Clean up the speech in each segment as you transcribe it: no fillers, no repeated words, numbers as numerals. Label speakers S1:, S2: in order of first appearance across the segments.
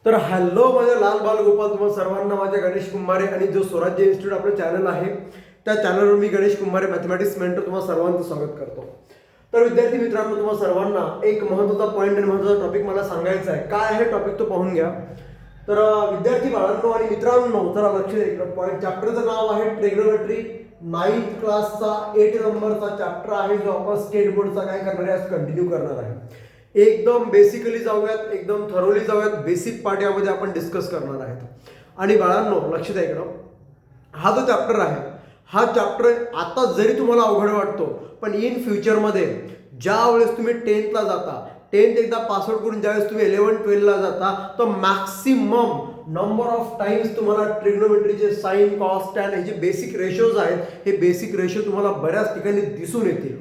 S1: तर हॅलो माझ्या लाल बाल गोपाल, तुम्हाला सर्वांना माझ्या गणेश कुंभारे आणि जो स्वराज्य इन्स्टिट्यूट आपलं चॅनल आहे त्या चॅनलवर मी गणेश कुंभारे मॅथमॅटिक्स मेंटर तुम्हाला सर्वांचं स्वागत करतो. तर विद्यार्थी मित्रांनो, तुम्हाला सर्वांना एक महत्त्वाचा पॉईंट आणि महत्त्वाचा टॉपिक मला सांगायचा आहे. काय आहे टॉपिक तो पाहून घ्या. तर विद्यार्थी बाळांनो आणि मित्रांनो, जरा लक्ष द्या. पॉईंट चॅप्टरचं नाव आहे ट्रिग्नोमेट्री. 9th क्लासचा 8 नंबरचा चॅप्टर आहे, जो आपण स्टेट बोर्डचा काय करणार आहे, आज कंटिन्यू करणार आहे. एकदम बेसिकली जाऊयात, एकदम थरोली जाऊयात. बेसिक पार्ट यामध्ये आपण डिस्कस करणार आहेत. आणि बाळांनो लक्ष द्या इकडं, हा जो चॅप्टर आहे, हा चॅप्टर आता जरी तुम्हाला अवघड वाटतो, पण इन फ्युचरमध्ये ज्या वेळेस तुम्ही 10th जाता, 10th एकदा पासआउट करून ज्यावेळेस तुम्ही 11th-12th जाता, तर मॅक्सिमम नंबर ऑफ टाइम्स तुम्हाला ट्रिग्नोमेट्रीचे साइन, कॉस, टॅन हे जे बेसिक रेशोज आहेत, हे बेसिक रेशो तुम्हाला बऱ्याच ठिकाणी दिसून येतील.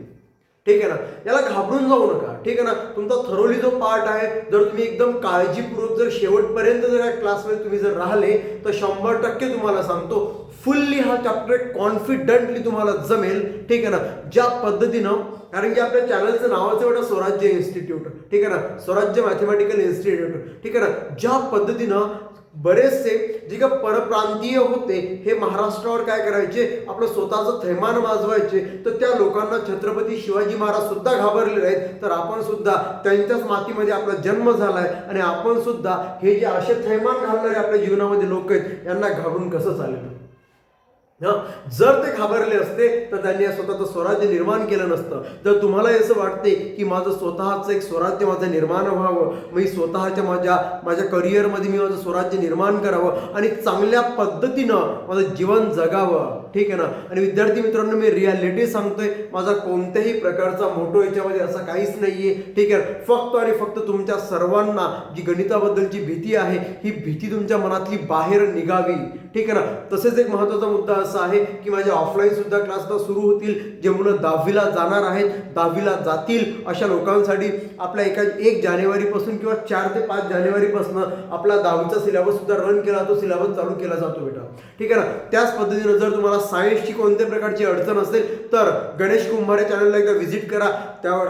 S1: ठीक आहे ना, याला घाबरून जाऊ नका. ठीक आहे ना, तुमचा थरोली जो पार्ट आहे, जर तुम्ही एकदम काळजीपूर्वक जर शेवटपर्यंत जर या क्लासमध्ये तुम्ही जर राहिले, तर 100% तुम्हाला सांगतो फुल्ली हा चॅप्टर कॉन्फिडंटली तुम्हाला जमेल. ठीक आहे ना, ज्या पद्धतीनं, कारण की आपल्या चॅनलचं नावाचं एवढं स्वराज्य इन्स्टिट्यूट, ठीक आहे ना, स्वराज्य मॅथमॅटिकल इन्स्टिट्यूट, ठीक आहे ना, ज्या पद्धतीनं बरेचसे जे का परप्रांतीय होते हे महाराष्ट्रावर काय करायचे, आपलं स्वतःचं थैमान वाजवायचे, तर त्या लोकांना छत्रपती शिवाजी महाराज सुद्धा घाबरलेले आहेत. तर आपण सुद्धा त्यांच्याच मातीमध्ये आपला जन्म झालाय आणि आपण सुद्धा हे जे असे थैमान घालणारे आपल्या जीवनामध्ये लोक आहेत, यांना घाबरून कसं चालेल. जर ते घाबरले असते तर त्यांनी स्वतःचं स्वराज्य निर्माण केलं नसतं. जर तुम्हाला असं वाटते की माझं स्वतःचं एक स्वराज्य माझं निर्माण व्हावं, मी स्वतःच्या माझ्या करिअरमध्ये मी माझं स्वराज्य निर्माण करावं आणि चांगल्या पद्धतीनं माझं जीवन जगावं. ठीक आहे ना, आणि विद्यार्थी मित्रांनो, मी रियालिटी सांगतोय, माझा कोणत्याही प्रकारचा मोठो याच्यामध्ये असं काहीच नाहीये. ठीक आहे, फक्त आणि फक्त तुमच्या सर्वांना जी गणिताबद्दलची भीती आहे, ही भीती तुमच्या मनातली बाहेर निघावी. ठीक आहे ना, तसेच एक महत्त्वाचा मुद्दा असा आहे की माझे ऑफलाईन सुद्धा क्लास सुरू होतील. जे मुलं 10वीला जाणार आहेत, 10वीला जातील अशा लोकांसाठी आपल्या 1 जानेवारीपासून किंवा 4 ते 5 जानेवारीपासून आपला 10वीचा सिलेबस सुद्धा रन केला जातो, सिलेबस चालू केला जातो बेटा. ठीक आहे ना, त्याच पद्धतीनं जर तुम्हाला सायन्सची कोणत्या प्रकारची अडचण असेल तर गणेश कुंभारे चॅनलला एकदा व्हिजिट करा, त्यावर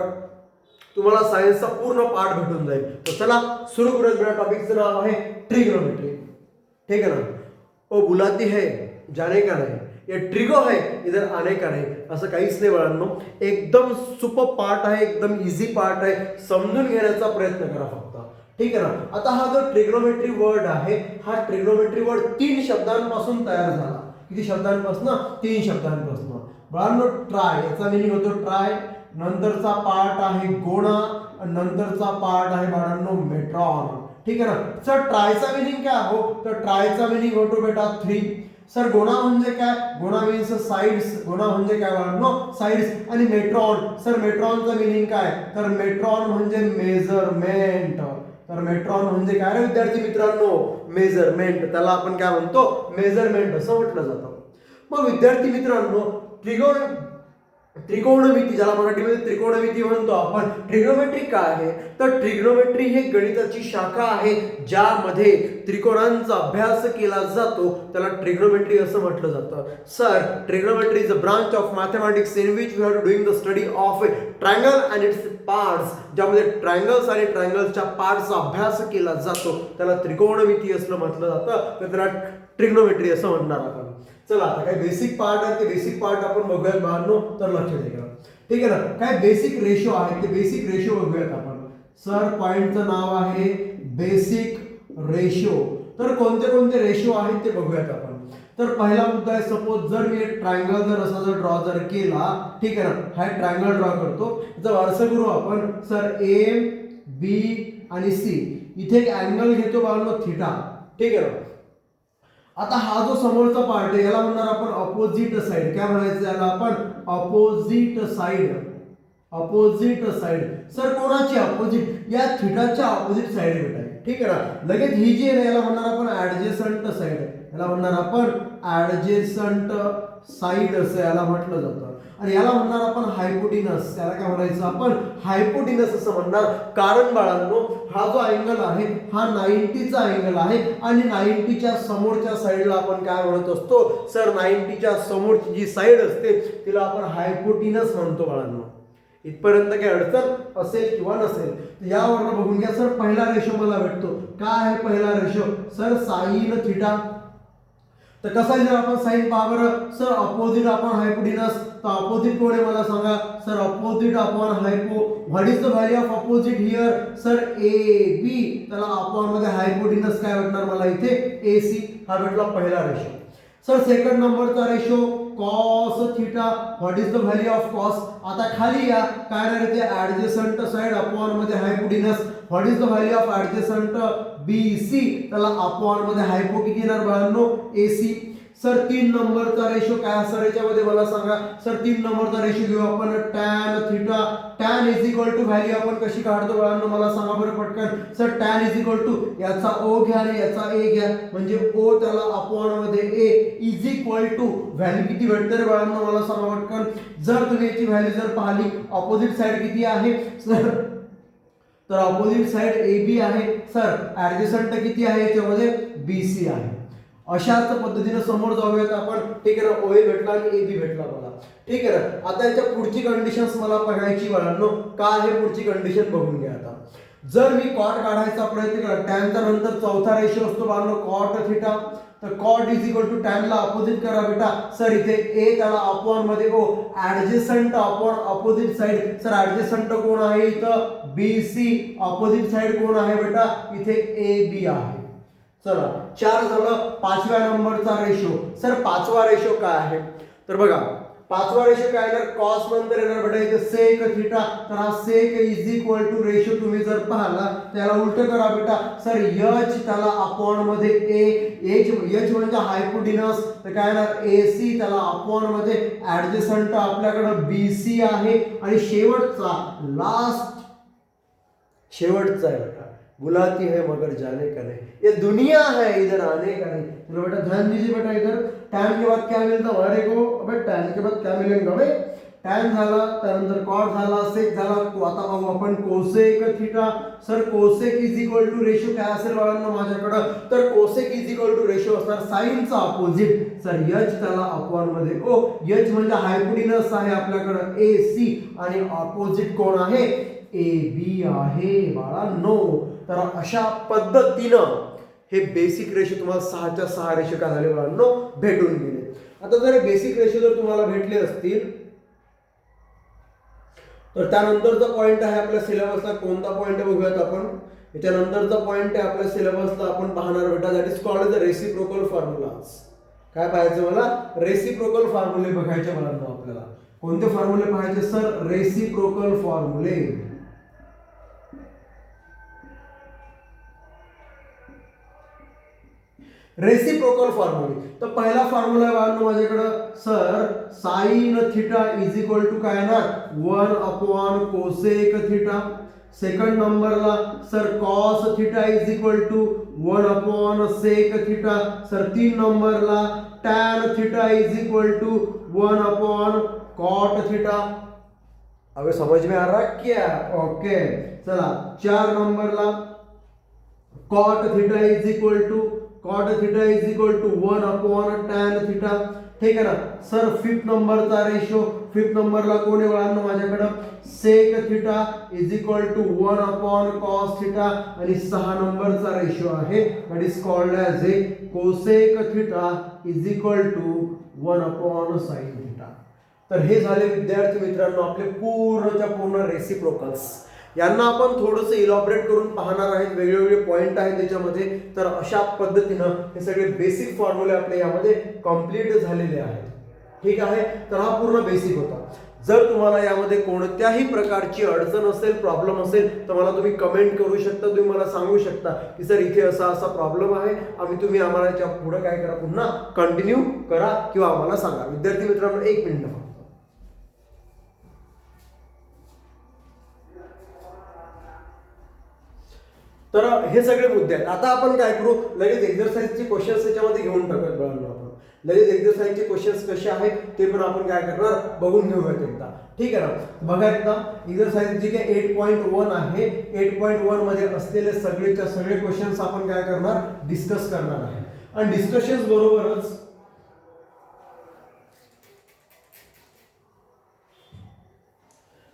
S1: तुम्हाला सायन्सचा पूर्ण पाठ भेटून जाईल. तर चला सुरू करूया. बेटा टॉपिकचं नाव आहे ट्रिग्नोमेट्री. ठीक आहे ना, ओ बुलाती है जाने का नहीं, ये ट्रिगो है इधर आने का नहीं, असं काहीच नाही बाळांनो. एकदम सुपर पार्ट आहे, एकदम इझी पार्ट आहे, समजून घेण्याचा प्रयत्न करा फक्त. ठीक आहे ना, आता हा जो ट्रिग्नोमेट्री वर्ड आहे, हा ट्रिग्नोमेट्री वर्ड 3 शब्दांपासून तयार झाला. किती शब्दांपासून? 3 शब्दांपासून. बाळांनो, ट्राय याचा मिनिंग होतो ट्राय, नंतरचा पार्ट आहे गोणा, नंतरचा पार्ट आहे बाळांनो मेट्रॉन. ठीक आहे ना, सर ट्रायचा मिनिंग काय हो? तर ट्रायचा मिनिंग होतो बेटा 3. सर गोणा म्हणजे काय? गोणा मीन्स साइड्स. गोणा म्हणजे काय बाळांनो? साइड्स. आणि मेट्रॉन, सर मेट्रॉनचा मिनिंग काय? तर मेट्रॉन म्हणजे मेजरमेंट. तर मेट्रॉन म्हणजे काय रे विद्यार्थी मित्रांनो? मेजरमेंट. त्याला आपण काय म्हणतो? मेजरमेंट असं म्हटलं जातं. मग विद्यार्थी मित्रांनो, त्रिकोणमिती, ज्याला मराठीमध्ये त्रिकोणमिती म्हणतो आपण, ट्रिग्नोमेट्री काय आहे? तर ट्रिग्नोमेट्री ही गणिताची शाखा आहे ज्यामध्ये त्रिकोणांचा अभ्यास केला जातो, त्याला ट्रिग्नोमेट्री असं म्हटलं जातं. Sir, trigonometry is a branch of mathematics in which we are doing the study of triangle and its parts, ज्यामध्ये ट्रायंगल्स आणि ट्रायंगल्सच्या पार्ट्सचा अभ्यास केला जातो, त्याला त्रिकोणमिती असं म्हटलं जातं. तर त्याला ट्रिग्नोमेट्री असं म्हणणार आपण. चला, आता काय बेसिक पार्ट आहे, ते बेसिक पार्ट आपण बघूयात बाळांनो. तर लक्ष द्या. ठीक आहे ना, काय बेसिक रेशो आहे, ते बेसिक रेशो बघूयात आपण. सर पॉइंटचं नाव आहे बेसिक रेशो. तर कोणते कोणते रेशो आहेत ते बघूयात आपण. तर पहिला मुद्दा आहे, सपोज जर मी एक ट्रायंगल जर असा जर ड्रॉ जर केला, ठीक आहे ना, हा ट्रायंगल ड्रॉ करतो. जर अर्थ करू आपण, सर ए बी आणि सी, इथे एक अँगल घेतो बाळांनो थिटा. ठीक आहे ना, आता हा जो समोरचा पार्ट आहे याला म्हणणार आपण अपोजिट साइड. काय म्हणायचं याला आपण? Opposite side. Opposite side. Sir कोणाची अपोजिट? या थिटाच्या अपोजिट साइड भेटाय. ठीक आहे ना, लगेच ही जी आहे याला म्हणणार आपण ऍडजेसंट साइड. याला म्हणणार आपण ऍडजेसंट साइड असं याला म्हटलं जातं. आणि याला म्हणणार आपण हायपोटिनस. त्याला काय म्हणायचं आपण? हायपोटिनस असं म्हणणार. कारण बाळांनो, हा जो अँगल आहे हा 90चा अँगल आहे आणि 90च्या समोरच्या साइडला आपण काय म्हणत असतो? सर 90च्या समोरची जी साइड असते तिला आपण हायपोटिनस म्हणतो बाळांनो. इथपर्यंत काही अडचण असेल किंवा नसेल. यावरनं बघून घ्या सर, पहिला रेशो मला भेटतो. काय आहे पहिला रेशो? Sir sine theta. तर कसा लिहिणार आपण साइन? पहा बरं सर, अपोजिट अपॉन हायपोटेनस. तर अपोजिट कोण आहे मला सांगा? Sir opposite upon hypo. What is the value of opposite here? Sir A B. त्याला अपॉन मध्ये हायपोटेनस काय भेटणार मला इथे? A C. हा भेटला पहिला रेशो. सर सेकंड नंबरचा ratio cos theta. What is the value of cos? आता खाली या काय नाही ते ऍडजसंट साइड अपॉन मध्ये hypotenuse. What is the value of adjacent B C? त्याला अपॉन मध्ये हायपो किती येणार बाळांनो? ए सी. सर 3 नंबरचा रेशो काय असणार याच्यामध्ये मला सांगा? सर 3 नंबरचा रेशो घेऊ आपण tan theta. Tan is equal to value आपण कशी काढतो बाळांनो मला सांगा बरं पटकन. Sir tan is equal to याचा ओ घ्या आणि याचा ए घ्या, म्हणजे ओ त्याला अपॉन मध्ये ए इज इक्वल टू व्हॅल्यू किती भेटते रे बाळांनो मला सांगा पटकन. जर तुम्ही याची व्हॅल्यू जर पाहिली, ऑपोजिट साइड किती आहे सर? तर ऑपोजिट साइड ए बी आहे. सर ऍडजसंट किती आहे याच्यामध्ये? बी सी आहे. अशाच पद्धतीने समोर जाऊयात आपण. ठीक आहे ना, ओ ए भेटला आणि ए बी भेटला मला. ठीक आहे ना. आता याच्या पुढची कंडिशन्स मला बघायची बाळांनो. काय आहे पुढची कंडिशन बघून घ्या. आता जर मी कॉट काढायचा प्रयत्न केला, टॅनचा नंतर चौथा रेशो असतो बाळांनो कॉट थिटा. तर कॉट इज इक्वल टू टॅनला अपोजिट करा बेटा. सर इथे ए त्याला अपॉन मध्ये O, adjacent upon opposite side. Sir adjacent कोण आहे इथं? B C. अपोजिट साइड कोण आहे बेटा? इथे ए बी आहे. चला 4 झालं. पाचव्या नंबरचा रेशो. सर पाचवा रेशो काय आहे? तर बघा पाचवा रेशो काय येणार? कॉस नंतर येणार बेटा इथे सेक थिटा. तर हा sec is equal to ratio तुम्ही जर पाहिला त्याला उलट करा बेटा. सर एच त्याला अपॉन मध्ये ए. एच म्हणजे हायपोटेनस. तर काय येणार? ए सी त्याला अपॉन मध्ये ऍडजसंट आपल्याकडे बी सी आहे. आणि शेवटचा शेवटचा आहे बेटा बुलाती है मगर जाने का नहीं, ये दुनिया है इधर आने का नहीं. तो बेटा ध्यान दीजिए बेटा, इधर टैन के बाद क्या मिलता हमारे को? अबे टैन के बाद क्या मिलेगा भाई? टॅन झाला, त्यानंतर कॉट झाला, सेक झाला. आता बघू आपण cosec theta. Sir cosec is equal to ratio काय असेल बाळांनो माझ्याकडं? तर cosec is equal to ratio असणार साइनचा अपोजिट. सर एच त्याला अपॉन मध्ये ओ. एच म्हणजे हायपोटेनस आहे आपल्याकडं ए सी आणि अपोजिट कोण आहे? ए बी आहे बाळांनो. तर अशा पद्धतीनं हे बेसिक रेशो तुम्हाला 6च्या 6 रेशो काय झाले बाळांनो? भेटून गेले. आता जर बेसिक रेशो जर तुम्हाला भेटले असतील तर त्यानंतरचा पॉइंट आहे आपल्या सिलेबसला. कोणता पॉइंट आहे बघूयात आपण. याच्यानंतरचा पॉइंट आहे आपल्या सिलेबसला आपण पाहणार बेटा, that is called the reciprocal formulas. काय पाहायचं मला? रेसिप्रोकल फॉर्म्युले बघायचे बाळांनो आपल्याला. कोणते फॉर्म्युले पाहायचे सर? रेसिप्रोकल फॉर्म्युले. रेसिप्रोकल फॉर्म्युले. तर पहिला फॉर्म्युला आहे बाळांनो माझ्याकडं sir sine theta is equal to काय ना 1 अपॉन कोसेक थिटा. सेकंड नंबरला sir cos theta is equal to 1 upon sec theta. Sir 3 नंबरला tan theta is equal to 1 upon cot theta. अबे समझ में आ रहा क्या? ओके. चला 4 नंबरला cot theta is equal to 1 upon tan theta. ठीक आहे ना. सर 5th नंबरचा रेशो. 5th नंबरला कोण आहे बाळांनो माझ्याकडं? Sec theta is equal to 1 upon cos theta. आणि 6 नंबरचा रेशो आहे that is called as a cosec theta is equal to 1 upon sine theta. तर हे झाले विद्यार्थी मित्रांनो आपले पूर्णच्या पूर्ण रेसिप्रोकल्स. यांना आपण थोडंसं इलॉबरेट करून पाहणार आहेत. वेगवेगळे पॉइंट आहेत त्याच्यामध्ये. तर अशा पद्धतीनं हे सगळे बेसिक फॉर्म्युले आपले यामध्ये कंप्लीट झालेले आहेत. ठीक आहे. तर हा पूर्ण बेसिक होता. जर तुम्हाला यामध्ये कोणत्याही प्रकारची अडचण असेल, प्रॉब्लेम असेल तर मला तुम्ही कमेंट करू शकता. तुम्ही मला सांगू शकता की सर इथे असा प्रॉब्लेम आहे, तुम्ही आम्हाला याच्या पुढे काय करा, पुन्हा कंटिन्यू करा किंवा आम्हाला सांगा. विद्यार्थी मित्रांनो 1 मिनिट. तर हे सगळे मुद्दे आहेत. आता आपण काय करू, लगेच एक्झरसाइजचे क्वेश्चन्स त्याच्यामध्ये घेऊन टाकूयात बाळांनो. आपण लगेच एक्झरसाइजचे क्वेश्चन्स कसे आहेत ते पण आपण काय करणार बघून घेऊयात एकदा. ठीक आहे ना. बघा एकदा एक्झरसाइज जी काय 8.1 आहे. 8.1 मध्ये असलेले सगळेच्या सगळे क्वेश्चन्स आपण काय करणार, डिस्कस करणार आहे. आणि डिस्कशन्स बरोबरच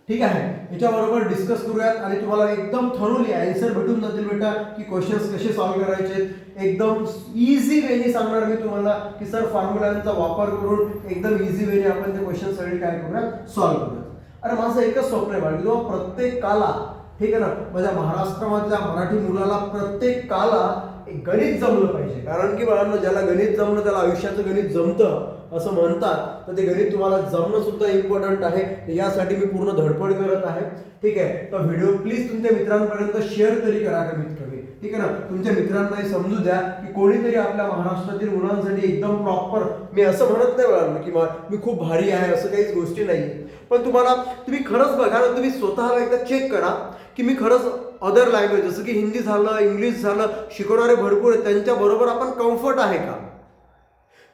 S1: ठीक आहे, याच्याबरोबर डिस्कस करूयात आणि तुम्हाला एकदम थरोली आन्सर भेटून जातील बेटा की क्वेश्चन्स कसे सॉल्व्ह करायचे. एकदम इझी वेने सांगणार मी तुम्हाला की सर फॉर्म्युलांचा वापर करून एकदम इझी वेने आपण ते क्वेश्चन सगळे काय करूयात सॉल्व्ह करूयात. अरे माझं एकच स्वप्न आहे बाळ, जेव्हा प्रत्येकाला, ठीक आहे ना, माझ्या महाराष्ट्रामधल्या मराठी मुलाला प्रत्येकाला गणित जमलं पाहिजे. कारण की बाळांनो, ज्याला गणित जमलं त्याला आयुष्याचं गणित जमतं असं म्हणतात. तर ते गणित तुम्हाला जमणं सुद्धा इम्पॉर्टंट आहे. यासाठी मी पूर्ण धडपड करत आहे. ठीक आहे, तर व्हिडिओ प्लीज तुमच्या मित्रांपर्यंत शेअर तरी करा कमीत कमी. ठीक आहे ना, तुमच्या मित्रांनाही समजू द्या की कोणीतरी आपल्या महाराष्ट्रातील मुलांसाठी एकदम प्रॉपर, मी असं म्हणत नाही बाळांनो की मी खूप भारी आहे, असं काहीच गोष्टी नाही. पण तुम्ही खरंच बघा ना, तुम्ही स्वतःला एकदा चेक करा की मी खरंच अदर लँग्वेज जसं की हिंदी झालं, इंग्लिश झालं, शिकवणारे भरपूर आहेत, त्यांच्याबरोबर आपण कम्फर्ट आहे का?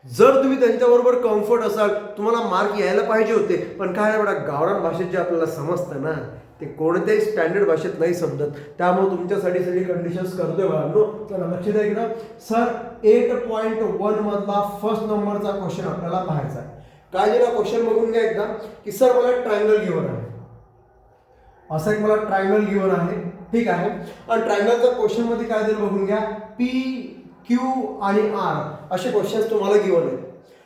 S1: जर तुम्ही त्यांच्याबरोबर कम्फर्ट असाल, तुम्हाला मार्क यायला पाहिजे होते. पण काय बघा, गावरान भाषेत जे आपल्याला समजतं ना, ते कोणत्याही स्टँडर्ड भाषेत नाही समजत. त्यामुळे तुमच्यासाठी सगळी कंडिशन्स करतोय बाळांनो. तर लक्ष द्या इकडं. सर 8.1 मधला फर्स्ट नंबरचा क्वेश्चन आपल्याला पाहायचा आहे. काय दिला क्वेश्चन बघून घ्या एकदा की सर मला ट्रायंगल गिव्हन आहे, असं एक मला ट्रायंगल गिव्हन आहे. ठीक आहे, आणि ट्रायंगलच्या क्वेश्चन मध्ये काय दिलं बघून घ्या, पी क्यू आणि आर असे क्वेश्चन्स तुम्हाला गिव्हन आहेत.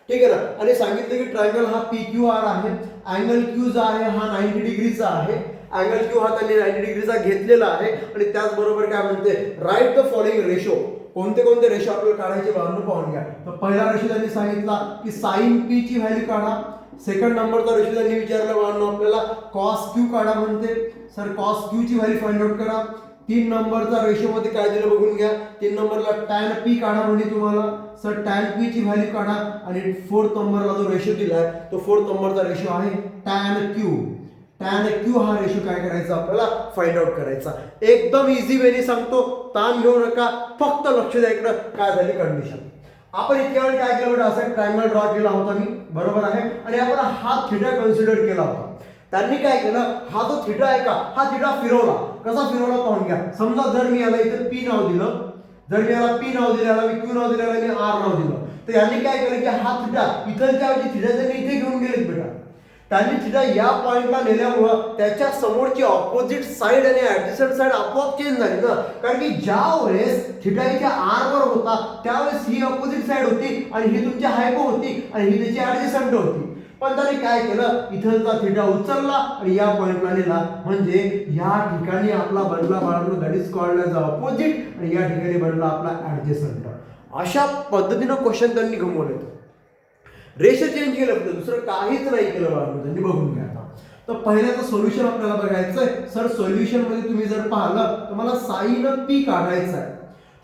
S1: ठीक आहे ना, आणि सांगितलं की ट्रायंगल हा पी क्यू आर आहे. अँगल क्यू जो आहे हा 90 डिग्रीचा आहे. अँगल क्यू हा त्यांनी 90 डिग्रीचा घेतलेला आहे. आणि त्याचबरोबर काय म्हणते, राईट द फॉलोइंग रेशो. कोणते कोणते रेशो आपल्याला काढायचे बाजूला पाहून घ्या. तर पहिला रेशो त्यांनी सांगितला की साइन पी ची व्हॅल्यू काढा. सेकंड नंबरचा रेशो त्यांनी विचारलं बाळांनो आपल्याला कॉस क्यू काढा म्हणते. सर कॉस क्यू ची व्हॅल्यू फाइंड आउट करा. 3 नंबरचा रेशो मध्ये काय दिलं बघून घ्या. 3 नंबरला टॅन पी काढा म्हणजे तुम्हाला. सर टॅन पी ची व्हॅल्यू काढा. आणि 4th नंबरला जो रेशो दिलाय तो 4th नंबरचा रेशो आहे टॅन क्यू. टॅन क्यू हा रेशो काय करायचा आपल्याला फाइंड आउट करायचा. एकदम इझी वेने सांगतो, ताण घेऊ नका, फक्त लक्ष द्या इकडं काय झाली कंडिशन. आपण इतक्या वेळ काय केलं बेटा, असा ट्रायंगल ड्रॉ केला होता मी, बरोबर आहे, आणि आपण हा थिटा कन्सिडर केला होता. त्यांनी काय केलं, हा जो थिटा आहे का, हा थिटा फिरवला. कसा फिरवला पाहून घ्या. समजा जर मी याला इथे पी नाव दिलं, जर मी याला पी नाव दिलं, याला मी क्यू नाव दिलं, याला मी आर नाव दिलं, तर यांनी काय केलं की हा थिटा इथलच्या ऐवजी थिटा त्यांनी इथे घेऊन गेलेत बेटा. त्यांनी थिटा या पॉइंटला नेल्यामुळं त्याच्या समोरची ऑपोजिट साइड आणि ऍडजस्टंट साइड आपोआप चेंज झाली ना. कारण की ज्या वेळेस थिटा इथे आर वर होता त्यावेळेस ही ऑपोजिट साइड होती आणि ही तुमची हायपो होती आणि ही त्याची ऍडजस्टंट होती. पण त्यांनी काय केलं, इथलचा थिटा उचलला आणि या पॉइंटला नेला. म्हणजे या ठिकाणी आपला बनला बाळांनो that is called as opposite आणि या ठिकाणी बनला आपला ऍडजस्टंट. अशा पद्धतीनं क्वेश्चन त्यांनी घुमवले. रेशो चेंज केलं होतं, दुसरं काहीच नाही केलं बाळांनो त्यांनी. बघून घ्या आता. तर पहिल्याचं सोल्युशन आपल्याला बघायचं आहे. सर सोल्युशन मध्ये तुम्ही जर पाहिलं तर मला साइन पी काढायचा आहे.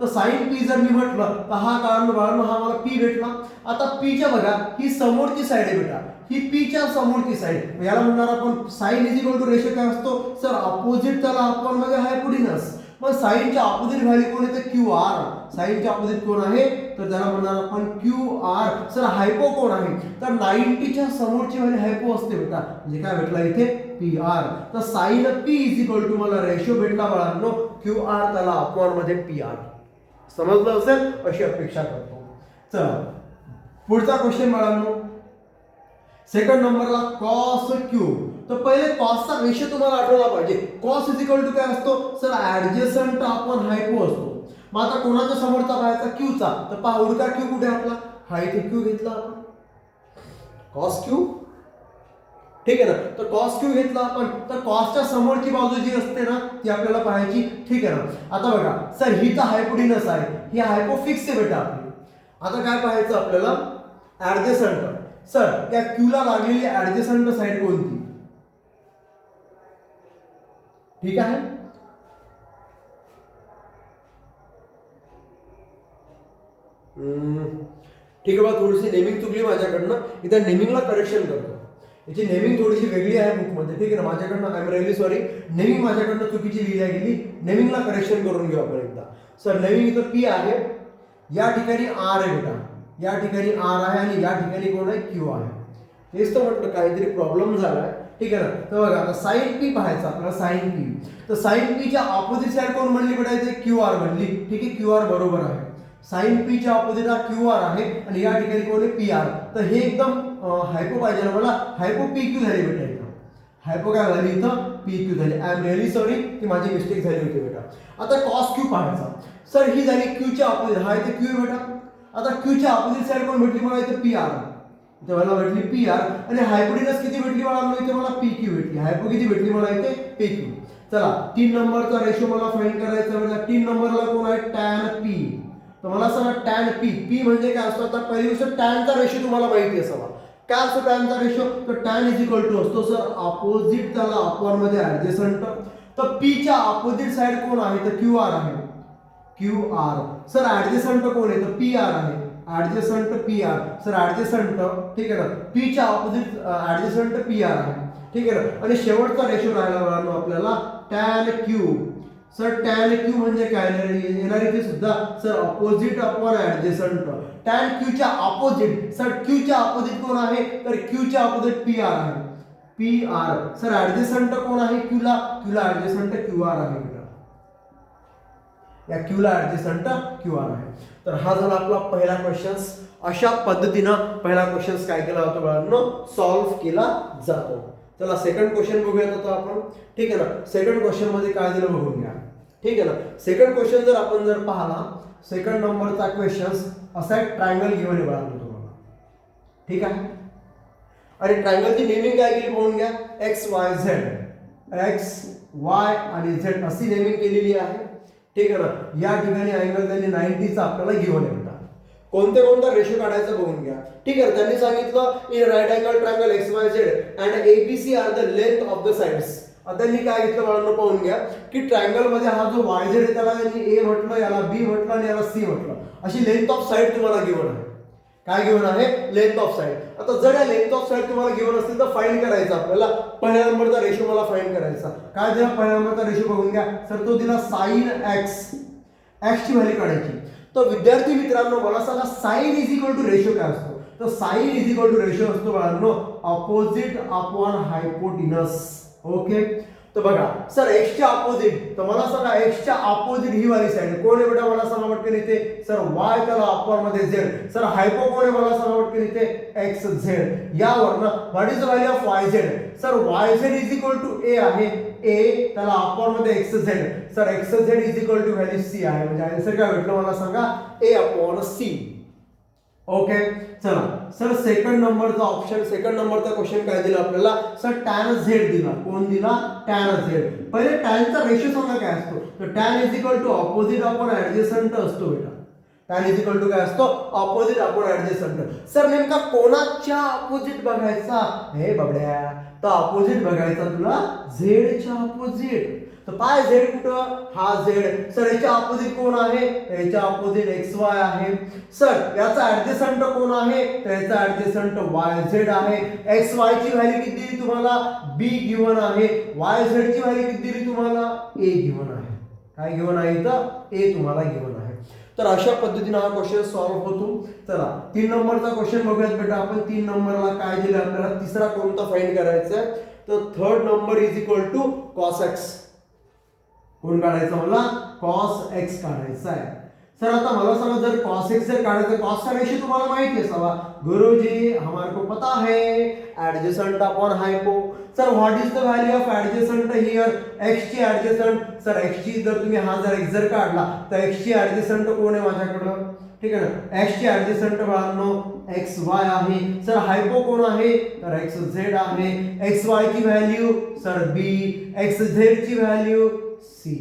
S1: तर साइन पी जर मी म्हटलं तर हा बाळांनो हा मला पी भेटला. आता पीच्या बघा ही समोरची साइड आहे बेटा, ही पीच्या समोरची साइड, याला म्हणणार आपण sine is equal to ratio काय असतो सर अपोजिट, त्याला आपण म्हणजे हायपोटेनस. मग साइनच्या अपोजिट व्हॅल्यू कोण येते क्यू आर. साइनच्या अपोजिट कोण आहे तर त्याला म्हणणार आपण क्यू आर. सर हायपो कोण आहे तर 90च्या समोरची व्हॅल्यू हायपो असते बेटा, म्हणजे काय भेटला इथे पी आर. तर sine P is equal to मला रेशो भेटला बाळांनो क्यू आर, त्याला अपॉन मध्ये पी आर. समजलं असेल अशी अपेक्षा करतो. चला पुढचा क्वेश्चन बाळांनो. सेकंड नंबरला कॉस क्यू. तर पहिले कॉसचा रेशो तुम्हाला आठवला पाहिजे. कॉस इज इक्वल टू काय असतो सर ऍडजसंट अपॉन हायपो असतो. मग आता कोणाच्या समोरचा पाहायचा क्यूचा. तर पहा उडका क्यू कुठे आपला, हा इथे क्यू घेतला आपण, कॉस क्यू. ठीक आहे ना, तर कॉस क्यू घेतला आपण. तर कॉसच्या समोरची बाजू जी असते ना ती आपल्याला पाहायची. ठीक आहे ना. आता बघा सर ही तर हायपोटेनस आहे, ही हायपो फिक्स आहे बेटा आपली. आता काय पाहायचं आपल्याला ऍडजसंट. सर त्या क्यूला लागलेली ऍडजसंट साइड कोणती. ठीक आहे, ठीक आहे बा. थोडीशी नेमिंग चुकली माझ्याकडनं, इथं नेमिंगला करेक्शन करतो. याची नेमिंग थोडीशी वेगळी आहे बुकमध्ये. ठीक आहे ना, माझ्याकडनं I am really sorry, naming माझ्याकडनं चुकीची लिहिल्या गेली. नेमिंगला करेक्शन करून घेऊ आपण एकदा. सर नेमिंग इथं पी आहे, या ठिकाणी आर आहे बेटा, या ठिकाणी आर आहे आणि या ठिकाणी कोण आहे क्यू आहे. हेच तर म्हटलं काहीतरी प्रॉब्लेम झालाय. ठीक आहे ना. तर बघा आता साइन पी पाहायचं आपल्याला. साइन पी, तर साइन पीच्या ऑपोजिट साइड कोण बनली बेटा इथे क्यू आर बनली. ठीक आहे, क्यू आर बरोबर आहे. साइन पीच्या ऑपोजिट हा क्यू आर आहे आणि या ठिकाणी कोण आहे पी आर. तर हे एकदम हायपो पाहिजे ना मला, हायपो पी क्यू झाली बेटा इथं. हायपो काय झाली इथं पी क्यू झाली. आय एम रिअली सॉरी की माझी मिस्टेक झाली होती बेटा. आता कॉस क्यू पाहायचा. सर ही झाली क्यूच्या अपोजिट, हा इथे क्यू बेटा. आता क्यूच्या अपोजिट साइड कोण भेटली मला इथे पी आर, इथे मला भेटली पी आर. आणि हायपोटेनस किती भेटली मला इथे मला पी क्यू भेटली. हायपो किती भेटली मला इथे पी क्यू. चला 3 नंबरचा रेशो मला फाइंड करायचा म्हणजे 3 नंबरला कोण आहे टॅन पी. तर मला सांगा टॅन पी, पी म्हणजे काय असतो. आता पहिली गोष्ट टॅनचा रेशो तुम्हाला माहिती असावा. काय असतो टॅनचा रेशो, तर टॅन इज इक्वल टू असतो सर अपोजिट त्याला अपॉन मध्ये ऍडजसंट. तर पी च्या अपोजिट साइड कोण आहे तर क्यू आर आहे. क्यू आर सर ऍडजसंट कोण आहे तर पी आर आहे. ऍडजसंट पी आर सर ऍडजसंट ठीक आहे ना, पी च्या अपोजिट ऍडजसंट पी आर आहे. ठीक आहे ना. आणि शेवटचा रेशो राहिला बघा आपल्याला टॅन क्यू. सर टॅन क्यू म्हणजे काय येणार इथे सुद्धा सर opposite upon adjacent. Tan Q च्या अपोजिट, सर क्यू च्या अपोजिट कोण आहे तर क्यू च्या अपोजिट पी आर आहे. पी आर सर ऍडजसंट कोण आहे क्यूला, क्यूला ऍडजसंट क्यू आर आहे बेटा. या क्यूला ऍडजसंट क्यू आर आहे. तर हा झाला आपला पहिला क्वेश्चन. अशा पद्धतीनं पहिला क्वेश्चन काय केला जातो बाळांनो सॉल्व्ह केला जातो. चला सेकंड क्वेश्चन बघूयात आता आपण. ठीक आहे ना. सेकंड क्वेश्चन मध्ये काय दिलं बघून घ्या. ठीक आहे ना. सेकंड क्वेश्चन जर आपण जर पाहिला, सेकंड नंबरचा क्वेश्चन असा एक ट्रायंगल गिव्हन आहे बाळांनो तुम्हाला. ठीक आहे. आणि ट्रायंगलची नेमिंग काय केली बघून घ्या, x Y Z. X Y आणि झेड अशी नेमिंग केलेली आहे. ठीक आहे ना. या ठिकाणी अँगल त्यांनी 90 चा आपल्याला गिव्हन आहे. कोणता रेशो काढायचा बघून घ्या. ठीक आहे. त्यांनी सांगितलं in right angle triangle X Y Z and A B C are the length of the sides. आता त्यांनी काय घेतलं बाळांनो पाहून घ्या की ट्रायंगल मध्ये हा जो वाय झेड आहे त्याला त्यांनी ए म्हटलं, याला बी म्हटलं आणि याला सी म्हटलं. अशी लेंथ ऑफ साइड तुम्हाला गिव्हन आहे. काय गिव्हन आहे लेंथ ऑफ साइड. आता जर या लेंथ ऑफ साइड तुम्हाला गिव्हन असतील तर फाइंड करायचं आपल्याला. पहिल्या नंबरचा रेशो मला फाइंड करायचा. काय दिला पहिल्या नंबरचा रेशो बघून घ्या. सर तो दिला साइन एक्स. एक्स ची व्हॅल्यू काढायची. तर विद्यार्थी मित्रांनो मला सांगा sine is equal to ratio काय असतो. तर sine is equal to ratio असतो बाळांनो अपोजिट अपॉन हायपोटिनस. ओके. तर बघा सर एक्स च्या अपोजिट, तर मला सांगा एक्स च्या अपोजिट ही वाली साइड कोण आहे बेटा मला सांगा पटकन इथे. सर वाय त्याला अपॉन मध्ये झेड. सर हायपो कोण आहे मला सांगा पटकन इथे एक्स झेड. यावरनं what is the value of Y Z. Sir Y Z is equal to A आहे. ए त्याला अपॉन मध्ये X Z. Sir X Z is equal to value C आहे. म्हणजे आन्सर काय भेटलं मला सांगा ए अपॉन सी. ओके. चला सर सेकंड नंबरचा ऑप्शन, सेकंड नंबरचा क्वेश्चन काय दिला आपल्याला सर टॅन झेड दिला. कोण दिला टॅन झेड. पहिले टॅनचा रेशो सांगा काय असतो. तर tan is equal to opposite upon adjacent असतो बेटा. टॅन इज इक्वल टू काय असतो ऑपोजिट अपॉन ऍडजसंट. सर नेमका कोणाच्या ऑपोजिट बघायचा हे बबड्या. तर ऑपोजिट बघायचा तुला झेडच्या ऑपोजिट. तर पाय झेड कुठं हा झेड. सर याच्या ऑपोजिट कोण आहे, याच्या ऑपोजिट एक्स वाय आहे. सर याचा ऍडजसंट कोण आहे, तर याचा ऍडजसंट वाय झेड आहे. एक्स वाय ची व्हॅल्यू किती दिली तुम्हाला बी गिव्हन आहे. वाय झेड ची व्हॅल्यू किती दिली तुम्हाला ए गिव्हन आहे. काय गिव्हन आहे इथं ए तुम्हाला गिव्हन आहे. तर अशा पद्धतीने हा क्वेश्चन सॉल्व्ह होतो. चला 3 नंबरचा क्वेश्चन बघूयात बेटा आपण. 3 नंबरला काय दिलं आपल्याला, तिसरा कोणता फाइंड करायचा आहे. तर third number is equal to cos X. कोण काढायचं मला कॉस एक्स काढायचा आहे. सर आता मला सांगा जर cos x जर काढायचं, cos चा रेशो तुम्हाला माहिती असावा. गुरुजी हमारे को पता है adjacent upon हायपो. Sir what is the value of adjacent here. x ची एडजसेंट. सर x ची जर तुम्ही हा जर x जर काढला तर x ची एडजसेंट कोण आहे माझ्याकडं. ठीक आहे ना. x ची एडजसेंट बाळांनो एक्स वाय आहे. सर हायपो कोण आहे तर एक्स झेड आहे. एक्स वाय ची व्हॅल्यू सर बी, एक्स झेड ची व्हॅल्यू सी.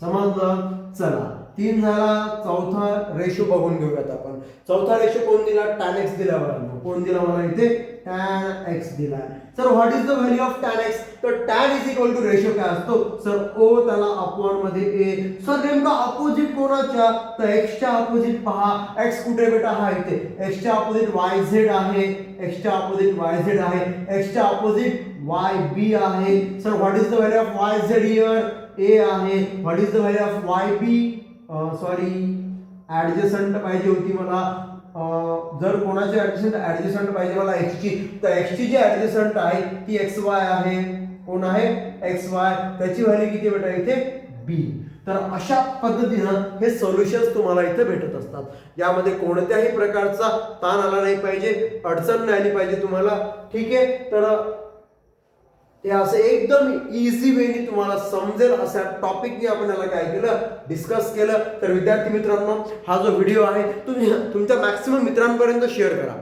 S1: समजलं. चला 3 झाला. चौथा रेशो बघून घेऊयात आपण. चौथा रेशो कोण दिला टॅन एक्स दिला बघा. कोण दिला मला इथे टॅन एक्स दिला. Sir what is the value of tan X. तर tan is equal to ratio काय असतो सर ओ त्याला अपॉन मध्ये ए. सर नेमका अपोजिट कोणाच्या तर एक्स च्या अपोजिट पहा. एक्स कुठे बेटा हा इथे. एक्स च्या अपोजिट वाय झेड आहे. एक्स च्या अपोजिट वाय झेड आहे. एक्स च्या अपोजिट वाय बी आहे. Sir what is the value of Y Z here A आहे. What is the value of Y B sorry adjacent पाहिजे होती मला. जर कोणाची ऍडजसंट पाहिजे मला एक्स ची, तर एक्स ची जी ऍडजसंट आहे ती एक्स वाय आहे. कोण आहे एक्स वाय. त्याची व्हॅल्यू किती बेटा इथे बी. तर अशा पद्धतीनं हे सोल्युशन्स तुम्हाला इथे भेटत असतात. यामध्ये कोणत्याही प्रकारचा ताण आला नाही पाहिजे, अडचण नाही आली पाहिजे तुम्हाला. ठीक आहे. तर हे असं एकदम इझी वेनी तुम्हाला समजेल अशा टॉपिकने आपण याला काय केलं, डिस्कस केलं. तर विद्यार्थी मित्रांनो, हा जो व्हिडिओ आहे तुम्ही तुमच्या मॅक्सिमम मित्रांपर्यंत शेअर करा,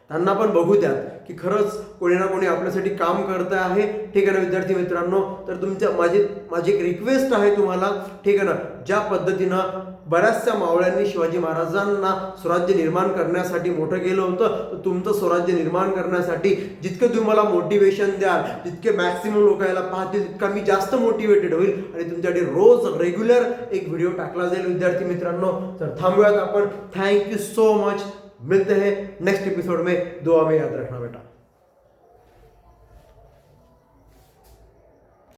S1: त्यांना पण बघू द्या की खरंच कोणी ना कोणी आपल्यासाठी काम करत आहे. ठीक आहे ना विद्यार्थी मित्रांनो. तर माझी एक रिक्वेस्ट आहे तुम्हाला, ठीक आहे ना, ज्या पद्धतीनं बऱ्याचशा मावळ्यांनी शिवाजी महाराजांना स्वराज्य निर्माण करण्यासाठी मोठं केलं होतं, तर तुमचं स्वराज्य निर्माण करण्यासाठी जितकं तुम्ही मला मोटिवेशन द्याल, जितके मॅक्सिमम लोक याला पाहतील, तितका मी जास्त मोटिवेटेड होईल आणि तुमच्यासाठी रोज रेग्युलर एक व्हिडिओ टाकला जाईल विद्यार्थी मित्रांनो. तर थांबूयात आपण. Thank you so much. मिलते हैं नेक्स्ट एपिसोड में. दुआ में याद रखना बेटा.